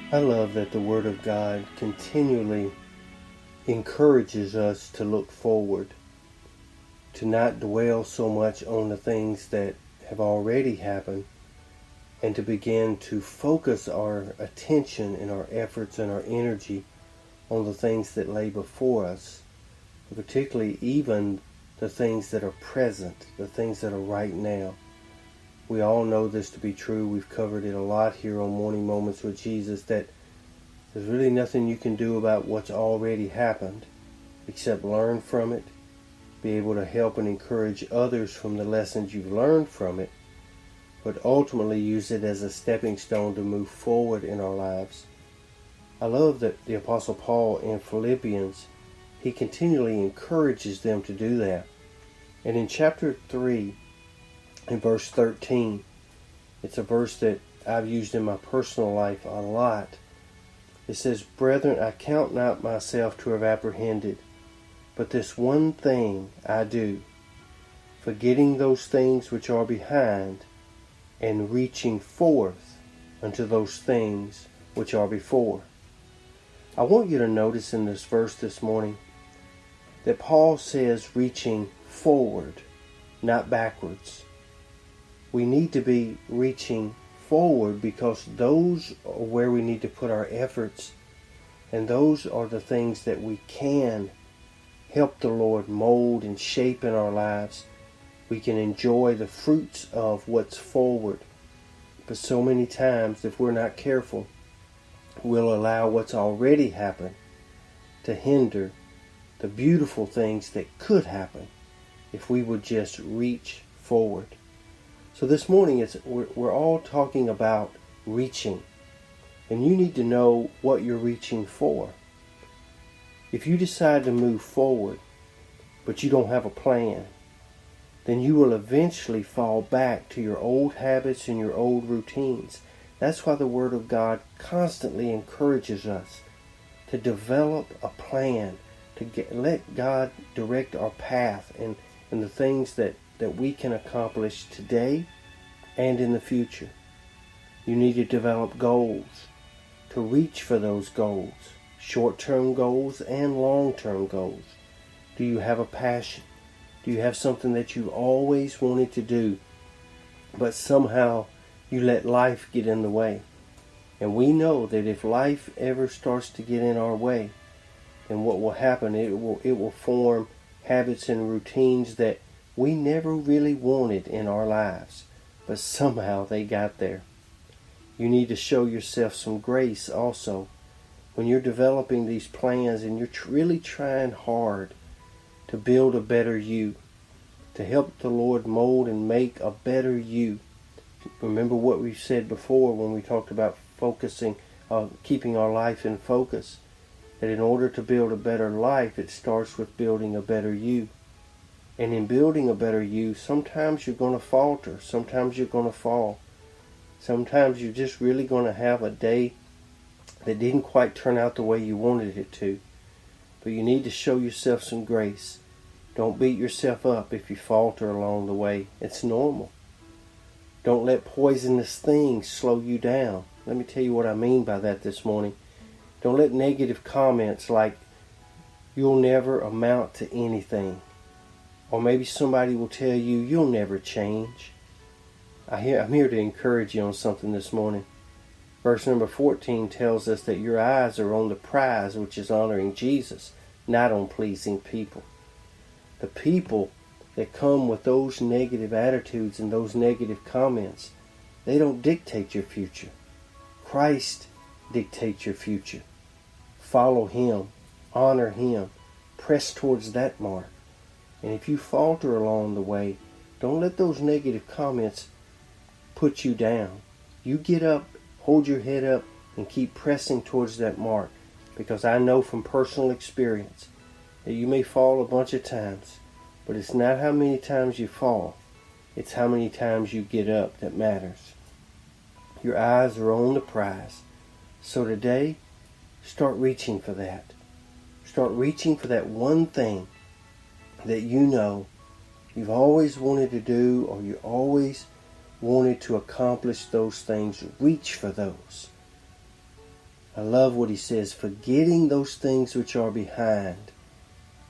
I love that the Word of God continually encourages us to look forward, to not dwell so much on the things that have already happened, and to begin to focus our attention and our efforts and our energy on the things that lay before us, particularly even the things that are present, the things that are right now. We all know this to be true. We've covered it a lot here on Morning Moments with Jesus, that there's really nothing you can do about what's already happened except learn from it, be able to help and encourage others from the lessons you've learned from it, but ultimately use it as a stepping stone to move forward in our lives. I love that the Apostle Paul in Philippians, he continually encourages them to do that. And in chapter 3, in verse 13, it's a verse that I've used in my personal life a lot. It says, "Brethren, I count not myself to have apprehended, but this one thing I do, forgetting those things which are behind, and reaching forth unto those things which are before." I want you to notice in this verse this morning that Paul says reaching forward, not backwards. We need to be reaching forward because those are where we need to put our efforts, and those are the things that we can help the Lord mold and shape in our lives. We can enjoy the fruits of what's forward. But so many times, if we're not careful, we'll allow what's already happened to hinder the beautiful things that could happen if we would just reach forward. So this morning, we're all talking about reaching. And you need to know what you're reaching for. If you decide to move forward, but you don't have a plan, then you will eventually fall back to your old habits and your old routines. That's why the Word of God constantly encourages us to develop a plan, to let God direct our path and the things that we can accomplish today and in the future. You need to develop goals, to reach for those goals, short-term goals and long-term goals. Do you have a passion? Do you have something that you always wanted to do, but somehow you let life get in the way? And we know that if life ever starts to get in our way, then what will happen, it will form habits and routines that we never really wanted in our lives, but somehow they got there. You need to show yourself some grace also when you're developing these plans and you're really trying hard to build a better you, to help the Lord mold and make a better you. Remember what we said before when we talked about focusing, keeping our life in focus, that in order to build a better life, it starts with building a better you. And in building a better you, sometimes you're going to falter, sometimes you're going to fall. Sometimes you're just really going to have a day that didn't quite turn out the way you wanted it to. But you need to show yourself some grace. Don't beat yourself up if you falter along the way. It's normal. Don't let poisonous things slow you down. Let me tell you what I mean by that this morning. Don't let negative comments like, "You'll never amount to anything," or maybe somebody will tell you, "You'll never change." I'm here to encourage you on something this morning. Verse number 14 tells us that your eyes are on the prize, which is honoring Jesus, not on pleasing people. The people that come with those negative attitudes and those negative comments, they don't dictate your future. Christ dictates your future. Follow Him. Honor Him. Press towards that mark. And if you falter along the way, don't let those negative comments put you down. You get up, hold your head up, and keep pressing towards that mark. Because I know from personal experience that you may fall a bunch of times, but it's not how many times you fall, it's how many times you get up that matters. Your eyes are on the prize. So today, start reaching for that. Start reaching for that one thing that you know you've always wanted to do, or you always wanted to accomplish those things. Reach for those. I love what he says, forgetting those things which are behind,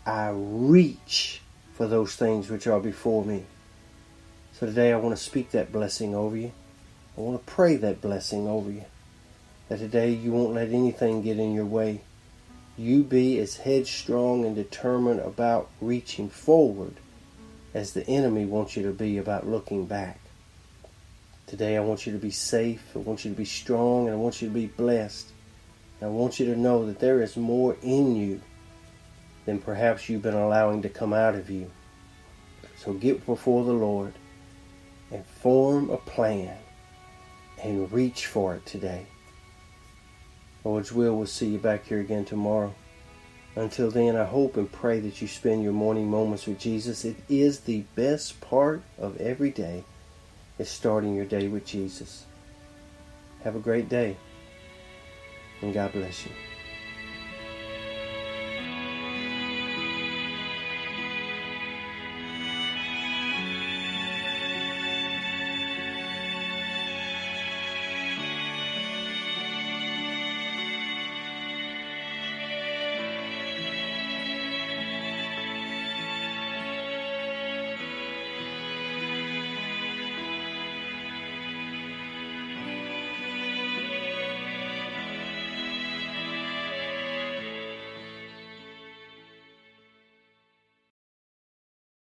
I reach for those things which are before me. So today I want to speak that blessing over you. I want to pray that blessing over you. That today you won't let anything get in your way. You be as headstrong and determined about reaching forward as the enemy wants you to be about looking back. Today I want you to be safe. I want you to be strong. And I want you to be blessed. And I want you to know that there is more in you than perhaps you've been allowing to come out of you. So get before the Lord and form a plan and reach for it today. Lord's will, we'll see you back here again tomorrow. Until then, I hope and pray that you spend your morning moments with Jesus. It is the best part of every day, is starting your day with Jesus. Have a great day, and God bless you.